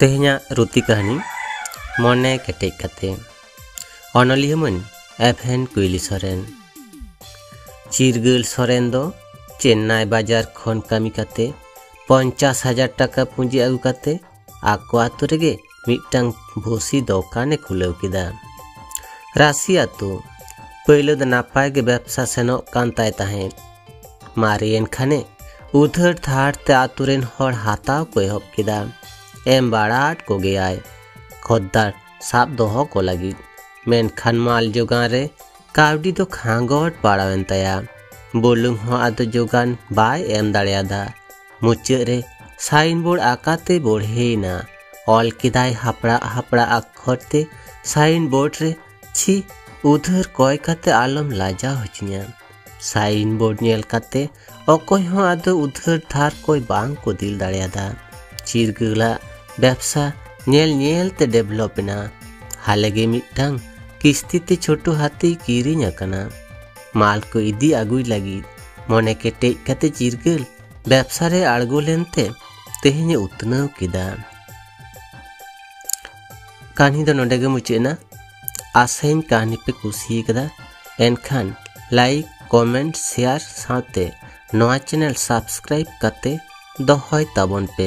तेहना रुति कहानी मने केटेज कते अनलियमन एभेन कुइली सोरेन चिरगुल सोरेन दो चेन्नई बाजार खन कामी कते 50,000 टाका पुंजी आगु कते आको आतु रेगे मिटटांग भोसी दोकाने खुलेव किदा। राशि आतु पहले द नापाय गे व्यवसा सेनो कान ताय ताहें मारियन खाने उधर थाड़ ते आतुरेन हर हाताव को एहब किदा। एम बाड़ाट को गयाय खोद्दार साब दोहो को लगी मेनखान माल जोगान रे कावडी दो खांगोट पाड़ावेन तया बोलुंग हो आदो जोगान बाय एम दाड़ेयादा मुचे रे साइन बोर्ड आकाते बोढ़ेना ऑल किदाय हापड़ा हापड़ा अक्षरते साइन बोर्ड रे छी उधर कोय काते आलम लाजा होचनिया साइन बोर्ड नेल काते अकोय हो आदो उधर थार कोई बांग को दिल दाड़ेयादा चिरगुला व्यवसा नेल नेल ते डेवलप ना हालेगे मिटटांग किस्ती ते छोटो हाथी किरिंग अकना माल को इदी आगुई लगी मने केटेज कते चिरगुल व्यवसा रे आड़गो लेनते तेहेने उतनाव किदा। कहानी दो नोडे गे मुचेना आसेन कहानी पे कुसी कदा एनखान लाइक कमेंट शेयर साथे नोआ चैनल सब्सक्राइब कते दोहय ताबन पे।